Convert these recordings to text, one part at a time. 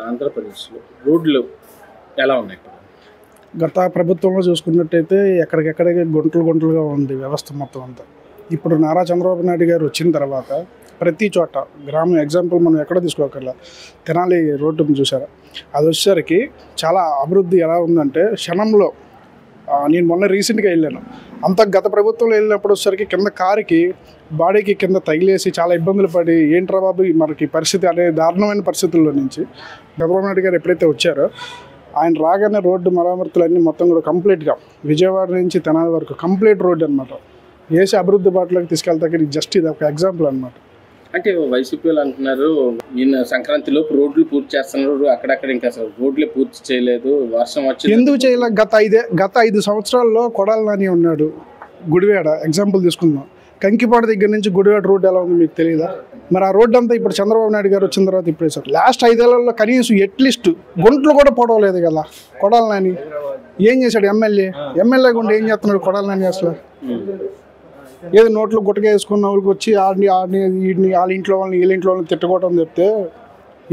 ఆంధ్రప్రదేశ్లో రోడ్లు ఎలా ఉన్నాయి? గత ప్రభుత్వంలో చూసుకున్నట్టయితే ఎక్కడికెక్కడికి గుంటలుగా ఉంది వ్యవస్థ మొత్తం అంతా. ఇప్పుడు నారా చంద్రబాబు నాయుడు గారు వచ్చిన తర్వాత ప్రతి చోట గ్రామం ఎగ్జాంపుల్ మనం ఎక్కడ తీసుకోకర్లా, తెనాలి రోడ్డు చూసారా, అది వచ్చేసరికి చాలా అభివృద్ధి ఎలా ఉందంటే క్షణంలో. నేను మొన్న రీసెంట్గా వెళ్ళాను. అంత గత ప్రభుత్వంలో వెళ్ళినప్పుడు వచ్చేసరికి కింద కారుకి బాడీకి కింద తగిలేసి చాలా ఇబ్బందులు పడి ఏంట్రా బాబు మనకి పరిస్థితి అనే దారుణమైన పరిస్థితుల్లో నుంచి చంద్రబాబు నాయుడు గారు ఎప్పుడైతే వచ్చారో ఆయన రాగానే రోడ్డు మరామతులు అన్నీ మొత్తం కూడా కంప్లీట్గా విజయవాడ నుంచి తెనాలి వరకు కంప్లీట్ రోడ్డు అనమాట వేసి అభివృద్ధి బాటలోకి తీసుకెళ్తాకి జస్ట్ ఇది ఒక ఎగ్జాంపుల్ అనమాట. అంటే వైసీపీలు అంటున్నారు ఈయన సంక్రాంతిలోపు రోడ్లు పూర్తి చేస్తున్నారు, అక్కడక్కడ ఇంకా అసలు రోడ్లే పూర్తి చేయలేదు, వర్షం వచ్చి ఎందుకు చేయలే? గత 5 సంవత్సరాల్లో కొడాలి నాని ఉన్నాడు. గుడివాడ ఎగ్జాంపుల్ తీసుకుందాం. కంకిపాడు దగ్గర నుంచి గుడివాడ రోడ్డు ఎలా ఉంది మీకు తెలియదా? మరి ఆ రోడ్డు అంతా ఇప్పుడు చంద్రబాబు నాయుడు గారు వచ్చిన తర్వాత ఇప్పుడు వేసారు. లాస్ట్ 5 ఏళ్లలో కనీసం అట్లీస్ట్ గుంటలు కూడా పొడవలేదు కదా కొడాలి నాని. ఏం చేశాడు? ఎమ్మెల్యే గుండా ఏం చేస్తున్నాడు కొడాలి నాని? అసలు ఏదో నోట్లో గుట్టగా వేసుకున్న వాళ్ళకి వచ్చి వీడిని వాళ్ళ ఇంట్లో వాళ్ళని వీళ్ళ ఇంట్లో వాళ్ళని తిట్టుకోవడం చెప్తే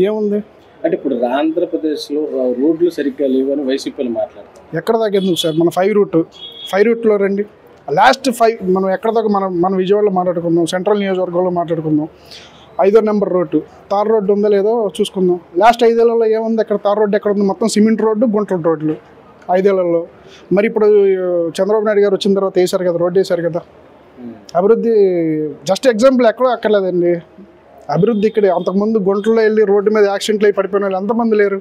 ఏముంది? అంటే ఇప్పుడు ఆంధ్రప్రదేశ్లో రోడ్లు సరిగ్గా లేవని వైసీపీలు మాట్లాడతారు. ఎక్కడ దాకా ఎందుకు సార్? మన 5 రూట్లో రండి. లాస్ట్ 5 మనం ఎక్కడ దాకా మనం విజయవాడలో మాట్లాడుకుందాం, సెంట్రల్ నియోజకవర్గంలో మాట్లాడుకుందాం. 5వ నెంబర్ రోడ్డు తార్ రోడ్డు ఉందో లేదో చూసుకుందాం. లాస్ట్ 5 ఏళ్లలో ఏముంది? ఎక్కడ తార్ రోడ్డు ఎక్కడ ఉంది? మొత్తం సిమెంట్ రోడ్డు, గుంటల రోడ్లు 5 ఏళ్లలో. మరి ఇప్పుడు చంద్రబాబు నాయుడు గారు వచ్చిన తర్వాత వేశారు కదా, రోడ్డు వేశారు కదా. అభివృద్ధి జస్ట్ ఎగ్జాంపుల్ ఎక్కడో అక్కర్లేదండి. అభివృద్ధి ఇక్కడ అంతకుముందు గుంటల్లో వెళ్ళి రోడ్డు మీద యాక్సిడెంట్లు అయి పడిపోయిన వాళ్ళు ఎంతమంది లేరు?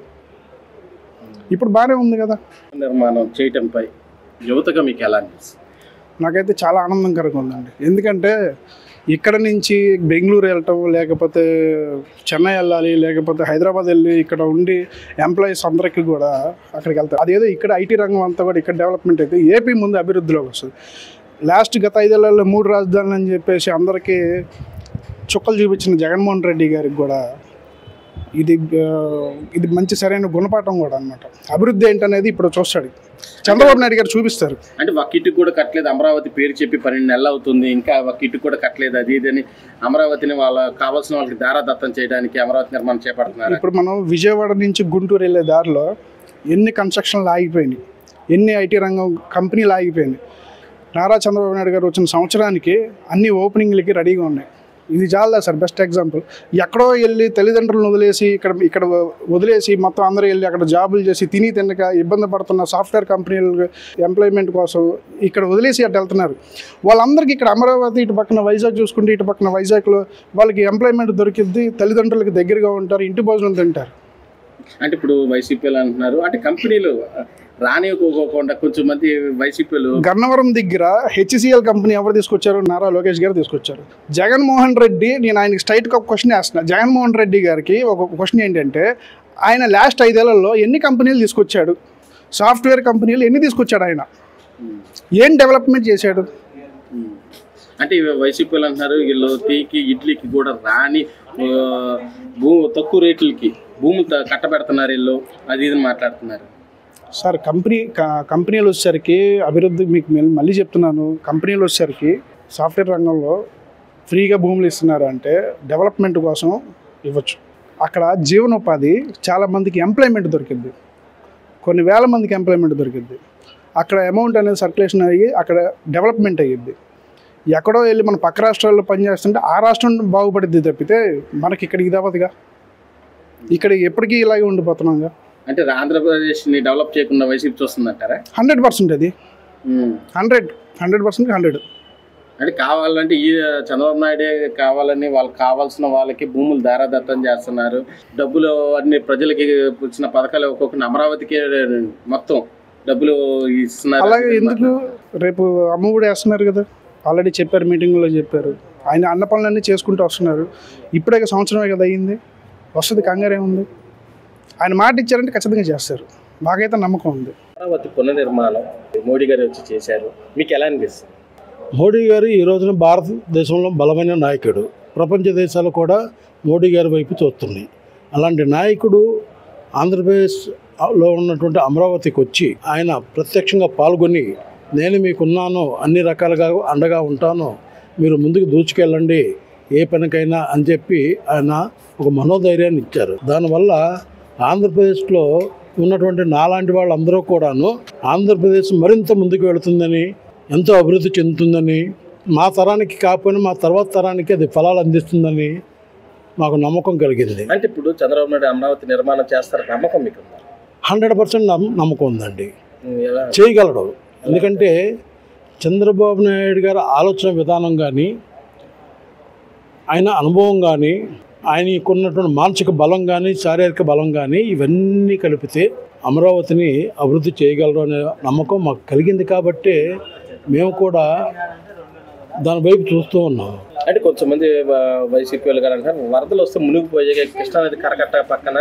ఇప్పుడు బాగానే ఉంది కదా. నిర్మాణం చేయటంపై యువతగా మీకు ఎలా అనిపిస్తుంది? నాకైతే చాలా ఆనందకరంగా ఉందండి. ఎందుకంటే ఇక్కడ నుంచి బెంగళూరు వెళ్ళటం, లేకపోతే చెన్నై వెళ్ళాలి, లేకపోతే హైదరాబాద్ వెళ్ళి ఇక్కడ ఉండి ఎంప్లాయీస్ అందరికీ కూడా అక్కడికి వెళ్తారు. అదేదో ఇక్కడ ఐటీ రంగం అంతా కూడా ఇక్కడ డెవలప్మెంట్ అయితే ఏపీ ముందు అభివృద్ధిలోకి వస్తుంది. లాస్ట్ గత 5 ఏళ్లలో 3 రాజధానులు అని చెప్పేసి అందరికీ చుక్కలు చూపించిన జగన్మోహన్ రెడ్డి గారికి కూడా ఇది మంచి సరైన గుణపాఠం కూడా అనమాట. అభివృద్ధి ఏంటనేది ఇప్పుడు చూస్తాడు చంద్రబాబు నాయుడు గారు చూపిస్తారు. అంటే ఒక ఇటుకు కూడా కట్టలేదు, అమరావతి పేరు చెప్పి 12 నెలలు అవుతుంది, ఇంకా ఒక ఇటుకు కూడా కట్టలేదు, అది ఇదని అమరావతిని కావాల్సిన వాళ్ళకి దారాదత్తం చేయడానికి అమరావతి నిర్మాణం చేపడుతున్నారు. ఇప్పుడు మనం విజయవాడ నుంచి గుంటూరు వెళ్ళే దారిలో ఎన్ని కన్స్ట్రక్షన్లు ఆగిపోయినాయి, ఎన్ని ఐటీ రంగం కంపెనీలు ఆగిపోయినాయి. నారా చంద్రబాబు నాయుడు గారు వచ్చిన సంవత్సరానికి అన్ని ఓపెనింగ్లకి రెడీగా ఉన్నాయి. ఇది చాలా సార్ బెస్ట్ ఎగ్జాంపుల్. ఎక్కడో వెళ్ళి తల్లిదండ్రులను వదిలేసి ఇక్కడ వదిలేసి మొత్తం అందరూ వెళ్ళి అక్కడ జాబులు చేసి తినక ఇబ్బంది పడుతున్న సాఫ్ట్వేర్ కంపెనీలు ఎంప్లాయ్మెంట్ కోసం ఇక్కడ వదిలేసి అటు వెళ్తున్నారు. వాళ్ళందరికీ ఇక్కడ అమరావతి ఇటు పక్కన వైజాగ్ చూసుకుంటే ఇటు పక్కన వైజాగ్లో వాళ్ళకి ఎంప్లాయ్మెంట్ దొరికిద్ది, తల్లిదండ్రులకి దగ్గరగా ఉంటారు, ఇంటి భోజనం తింటారు. అంటే ఇప్పుడు వైసీపీలు అంటున్నారు అంటే కంపెనీలు రానివ్వకోకుండా కొంచెం మంది వైసీపీలు. గన్నవరం దగ్గర HCL కంపెనీ ఎవరు తీసుకొచ్చారు? నారా లోకేష్ గారు తీసుకొచ్చారు. జగన్మోహన్ రెడ్డి, నేను ఆయనకి స్ట్రైట్గా ఒక క్వశ్చన్ వేస్తున్నా. జగన్మోహన్ రెడ్డి గారికి ఒక క్వశ్చన్ ఏంటంటే ఆయన లాస్ట్ 5 ఏళ్లలో ఎన్ని కంపెనీలు తీసుకొచ్చాడు? సాఫ్ట్వేర్ కంపెనీలు ఎన్ని తీసుకొచ్చాడు? ఆయన ఏం డెవలప్మెంట్ చేశాడు? అంటే వైసీపీలు అంటున్నారు వీళ్ళు టీకి ఇడ్లీకి కూడా రాని తక్కువ రేట్లకి భూములు కట్టబెడుతున్నారు వీళ్ళు, అది ఇది మాట్లాడుతున్నారు సార్. కంపెనీలు వచ్చేసరికి అభివృద్ధి మీకు మళ్ళీ చెప్తున్నాను, కంపెనీలు వచ్చేసరికి సాఫ్ట్వేర్ రంగంలో ఫ్రీగా భూములు ఇస్తున్నారు అంటే డెవలప్మెంట్ కోసం ఇవ్వచ్చు. అక్కడ జీవనోపాధి చాలామందికి ఎంప్లాయ్మెంట్ దొరికింది, కొన్ని వేల మందికి ఎంప్లాయ్మెంట్ దొరికింది. అక్కడ అమౌంట్ అనేది సర్క్యులేషన్ అయ్యి అక్కడ డెవలప్మెంట్ అయ్యిద్ది. ఎక్కడో వెళ్ళి మన పక్క రాష్ట్రాల్లో పనిచేస్తుంటే ఆ రాష్ట్రం బాగుపడిద్ది తప్పితే మనకి ఇక్కడ ఇది అవ్వదుగా. ఇక్కడ ఎప్పటికీ ఇలాగే ఉండిపోతున్నాంగా. అంటే ఆంధ్రప్రదేశ్ని డెవలప్ చేయకుండా వైసీపీ చూస్తుందంటారా? 100% అది 100%. అంటే కావాలంటే ఈ చంద్రబాబు నాయుడే కావాలని వాళ్ళకి కావాల్సిన వాళ్ళకి భూములు దారాదత్తం చేస్తున్నారు, డబ్బులు అన్ని ప్రజలకి వచ్చిన పథకాలు ఒక్కొక్క అమరావతికి మొత్తం డబ్బులు ఇస్తున్నారు. అలాగే ఎందుకు? రేపు అమ్మఒడి వేస్తున్నారు కదా, ఆల్రెడీ చెప్పారు, మీటింగ్లో చెప్పారు. ఆయన అన్న పనులన్నీ చేసుకుంటూ వస్తున్నారు. ఇప్పుడే సంవత్సరమే కదా అయ్యింది, వస్తుంది, కంగారు ఏముంది. ఆయన మాట ఇచ్చారంటే ఖచ్చితంగా చేస్తారు, మాకైతే నమ్మకం ఉంది. అమరావతి పునర్నిర్మాణం మోడీ గారు వచ్చి చేశారు, మీకు ఎలా అనిపిస్తుంది? మోడీ గారు ఈ రోజున భారతదేశంలో బలమైన నాయకుడు, ప్రపంచ దేశాలు కూడా మోడీ గారి వైపు చూస్తున్నాయి. అలాంటి నాయకుడు ఆంధ్రప్రదేశ్లో ఉన్నటువంటి అమరావతికి వచ్చి ఆయన ప్రత్యక్షంగా పాల్గొని నేను మీకున్నాను, అన్ని రకాలుగా అండగా ఉంటాను, మీరు ముందుకు దూచుకెళ్ళండి ఏ పనికైనా అని చెప్పి ఆయన ఒక మనోధైర్యాన్ని ఇచ్చారు. దానివల్ల ఆంధ్రప్రదేశ్లో ఉన్నటువంటి నాలాంటి వాళ్ళందరూ కూడాను ఆంధ్రప్రదేశ్ మరింత ముందుకు వెళుతుందని, ఎంతో అభివృద్ధి చెందుతుందని, మా తరానికి కాకపోయినా మా తర్వాత తరానికి అది ఫలాలు అందిస్తుందని మాకు నమ్మకం కలిగింది. అంటే ఇప్పుడు చంద్రబాబు నాయుడు అమరావతి నిర్మాణం చేస్తారు నమ్మకం మీకు 100% నమ్మకం ఉందండి. చేయగలడు. ఎందుకంటే చంద్రబాబు నాయుడు గారి ఆలోచన విధానం కానీ, ఆయన అనుభవం కానీ, ఆయనకున్నటువంటి మానసిక బలం కానీ, శారీరక బలం కానీ ఇవన్నీ కలిపితే అమరావతిని అభివృద్ధి చేయగలరు అనే నమ్మకం మాకు కలిగింది. కాబట్టి మేము కూడా దాని వైపు చూస్తూ ఉన్నాం. అంటే కొంతమంది వైసీపీ వాళ్ళు కానీ అంటారు వరదలు వస్తే మునిగిపోయే కృష్ణానది కరకట్ట పక్కన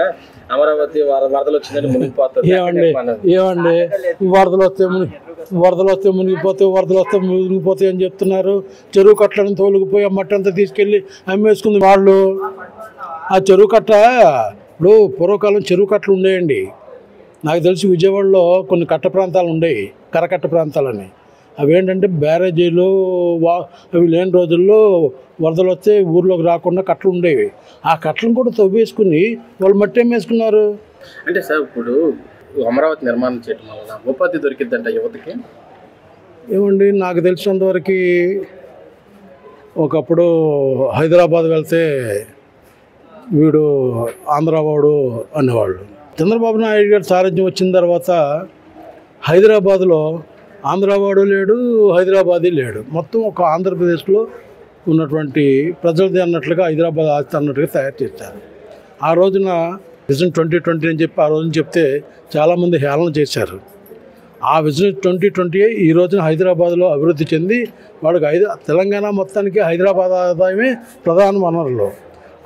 అమరావతి వరదలు వచ్చిందని మునిగిపోతుంది. ఏమండి వరదలు వస్తే మునిగిపోతాయి అని చెప్తున్నారు. చెరువు కట్టలను తోలుకుపోయి ఆ మట్టి అంతా తీసుకెళ్ళి అమ్మేసుకుంది వాళ్ళు. ఆ చెరువు కట్ట ఇప్పుడు పూర్వకాలం చెరువు కట్టలు ఉండేయండి. నాకు తెలిసి విజయవాడలో కొన్ని కట్ట ప్రాంతాలు ఉండేవి, కరకట్ట ప్రాంతాలని. అవేంటంటే బ్యారేజీలు అవి లేని రోజుల్లో వరదలు వస్తే ఊర్లోకి రాకుండా కట్టలు ఉండేవి. ఆ కట్టలను కూడా తవ్వేసుకుని వాళ్ళు మట్టి వేసుకున్నారు. అంటే సార్ ఇప్పుడు అమరావతి నిర్మాణం చేయడం వల్ల ఉపాధి దొరికిద్దంట యువతకి? ఏమండి, నాకు తెలిసినంతవరకు ఒకప్పుడు హైదరాబాద్ వెళ్తే వీడు ఆంధ్రావాడు అనేవాళ్ళు. చంద్రబాబు నాయుడు గారి సారథ్యం వచ్చిన తర్వాత హైదరాబాద్లో ఆంధ్రావాడు లేడు, హైదరాబాదీ లేడు. మొత్తం ఒక ఆంధ్రప్రదేశ్లో ఉన్నటువంటి ప్రజలది అన్నట్లుగా హైదరాబాద్ ఆస్తి అన్నట్టుగా తయారు చేశారు. ఆ రోజున విజన్ 2020 అని చెప్పి ఆ రోజున చెప్తే చాలామంది హేళన చేశారు. ఆ విజన్ 2020 ఈ రోజున హైదరాబాద్లో అభివృద్ధి చెంది వాళ్ళకి తెలంగాణ మొత్తానికి హైదరాబాద్ ఆదాయమే ప్రధాన వనరులు.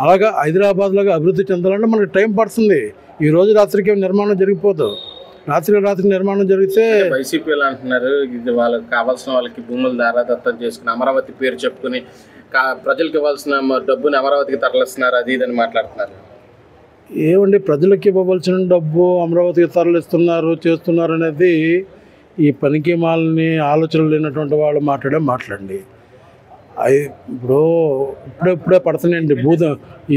అలాగా హైదరాబాద్లో అభివృద్ధి చెందాలంటే మనకి టైం పడుతుంది. ఈ రోజు రాత్రికి నిర్మాణం జరిగిపోదు. రాత్రి నిర్మాణం జరిగితే వైసీపీలు అంటున్నారు ఇది వాళ్ళకి కావాల్సిన వాళ్ళకి భూములు దారాదత్తం చేసుకుని అమరావతి పేరు చెప్పుకుని ప్రజలకు ఇవ్వాల్సిన డబ్బుని అమరావతికి తరలిస్తున్నారు, అది ఇదని మాట్లాడుతున్నారు. ఏమండి, ప్రజలకు ఇవ్వవలసిన డబ్బు అమరావతికి తరలిస్తున్నారు చేస్తున్నారు అనేది ఈ పనికి మాలని ఆలోచనలు లేనటువంటి వాళ్ళు మాట్లాడండి. ఇప్పుడు ఇప్పుడే పడుతున్నాయండి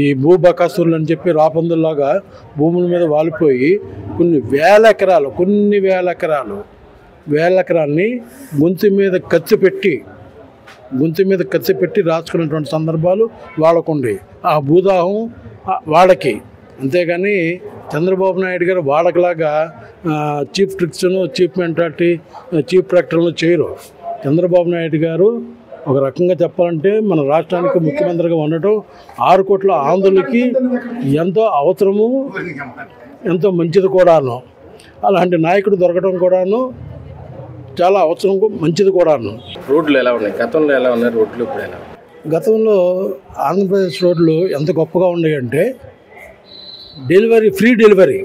ఈ భూబకాసురులు అని చెప్పి రాపందుల్లాగా భూముల మీద వాలిపోయి కొన్ని వేల ఎకరాలని గొంతు మీద కత్తి పెట్టి రాసుకున్నటువంటి సందర్భాలు వాళ్ళకుండి ఆ భూదాహం వాళ్ళకి. అంతేగాని చంద్రబాబు నాయుడు గారు వాళ్ళకిలాగా చీప్ ట్రిక్స్ను, చీప్ మెంటాలిటీ, చీప్ ప్రాక్టికల్ను చేయరు. చంద్రబాబు నాయుడు గారు ఒక రకంగా చెప్పాలంటే మన రాష్ట్రానికి ముఖ్యమంత్రిగా ఉండటం 6 కోట్ల ఆంధ్రులకి ఎంతో అవసరము, ఎంతో మంచిది కూడాను. అలాంటి నాయకుడు దొరకడం కూడాను చాలా అవసరం, మంచిది కూడాను. రోడ్లు ఎలా ఉన్నాయి? గతంలో ఎలా ఉన్నాయి రోడ్లు, ఇప్పుడు ఎలా? గతంలో ఆంధ్రప్రదేశ్ రోడ్లు ఎంత గొప్పగా ఉన్నాయంటే ఫ్రీ డెలివరీ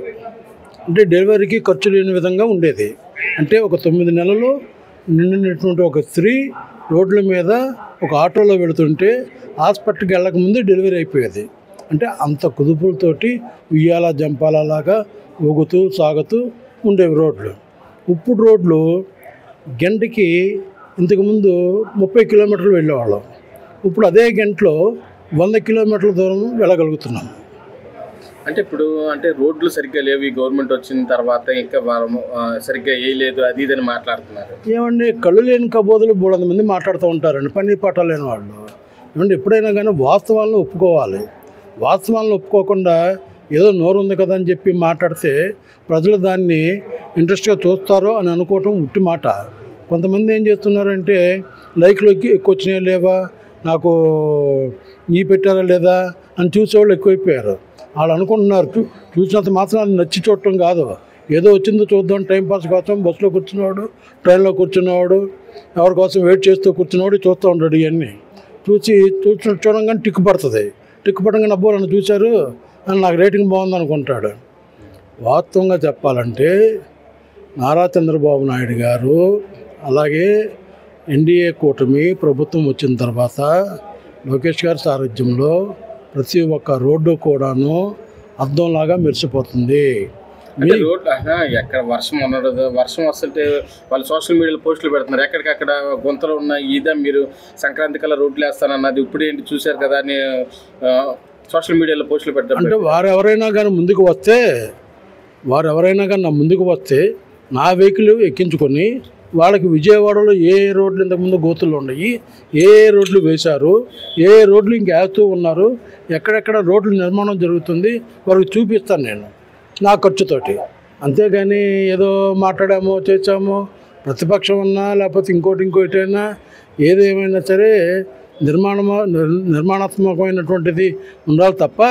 అంటే డెలివరీకి ఖర్చు లేని విధంగా ఉండేది. అంటే ఒక 9 నెలలు నిండినటువంటి ఒక స్త్రీ రోడ్ల మీద ఒక ఆటోలో వెళుతుంటే హాస్పిటల్కి వెళ్ళక ముందే డెలివరీ అయిపోయేది. అంటే అంత కుదుపులతోటి ఉయ్యాల జంపాలలాగా ఊగుతూ సాగుతూ ఉండేవి రోడ్లు. ఇప్పుడు రోడ్లు గంటకి ఇంతకుముందు 30 కిలోమీటర్లు వెళ్ళేవాళ్ళం. ఇప్పుడు అదే గంటలో 100 కిలోమీటర్ల దూరం వెళ్ళగలుగుతున్నాం. అంటే ఇప్పుడు రోడ్లు సరిగ్గా లేవు, ఈ గవర్నమెంట్ వచ్చిన తర్వాత ఇంకా సరిగ్గా వేయలేదు, అది ఇదని మాట్లాడుతున్నారు. ఏమండి, కళ్ళు లేని కబోదులు 300 మంది మాట్లాడుతూ ఉంటారండి, పని పాట లేని వాళ్ళు. ఏమంటే ఎప్పుడైనా కానీ వాస్తవాలను ఒప్పుకోవాలి. వాస్తవాలను ఒప్పుకోకుండా ఏదో నోరు ఉంది కదా అని చెప్పి మాట్లాడితే ప్రజలు దాన్ని ఇంట్రెస్ట్గా చూస్తారో అని అనుకోవటం ఉట్టి మాట. కొంతమంది ఏం చేస్తున్నారంటే లైక్లు ఎక్కువ వచ్చినాయా లేవా, నాకు పెట్టారా లేదా అని చూసేవాళ్ళు ఎక్కువైపోయారు. వాళ్ళు అనుకుంటున్నారు చూసినంత మాత్రం నచ్చి చూడటం కాదు, ఏదో వచ్చిందో చూద్దాం టైంపాస్ కోసం బస్సులో కూర్చున్నవాడు, ట్రైన్లో కూర్చున్నవాడు, ఎవరి కోసం వెయిట్ చేస్తూ కూర్చున్నవాడు చూస్తూ ఉంటాడు. ఇవన్నీ చూడంగానే టిక్కు పడంగానే అబ్బో నన్ను చూశారు అని నాకు రేటింగ్ బాగుంది అనుకుంటాడు. వాస్తవంగా చెప్పాలంటే నారా చంద్రబాబు నాయుడు గారు అలాగే ఎన్డీఏ కూటమి ప్రభుత్వం వచ్చిన తర్వాత లోకేష్ గారి సారథ్యంలో ప్రతి ఒక్క రోడ్డు కూడాను అద్దంలాగా మెరిసిపోతుంది. రోడ్ ఎక్కడ వర్షం వస్తుంటే వాళ్ళు సోషల్ మీడియాలో పోస్టులు పెడుతున్నారు, ఎక్కడికక్కడ గుంతలు ఉన్నాయి, ఇదే మీరు సంక్రాంతి కల్లా రోడ్లు వేస్తానన్నది ఇప్పుడు ఏంటి చూశారు కదా అని సోషల్ మీడియాలో పోస్టులు పెట్టారు. అంటే వారు ఎవరైనా కానీ ముందుకు వస్తే వారు ఎవరైనా కానీ నా ముందుకు వస్తే నా వెహికల్ ఎక్కించుకొని వాళ్ళకి విజయవాడలో ఏ రోడ్లు ఇంతకుముందు గోతులు ఉన్నాయి, ఏ రోడ్లు వేశారు, ఏ రోడ్లు ఇంకా వేస్తూ ఉన్నారు, ఎక్కడెక్కడ రోడ్లు నిర్మాణం జరుగుతుంది వారికి చూపిస్తాను నేను నా ఖర్చుతోటి. అంతేగాని ఏదో మాట్లాడామో చేసామో ప్రతిపక్షం ఉన్నా లేకపోతే ఇంకోటి అయినా ఏదేమైనా సరే నిర్మాణాత్మకమైనటువంటిది ఉండాలి తప్ప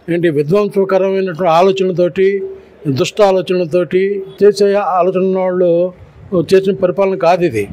ఏంటి విధ్వంసకరమైనటువంటి ఆలోచనలతోటి దుష్ట ఆలోచనలతోటి చేసే ఆలోచన వాళ్ళు చేసిన పరిపాలన కాదు ఇది.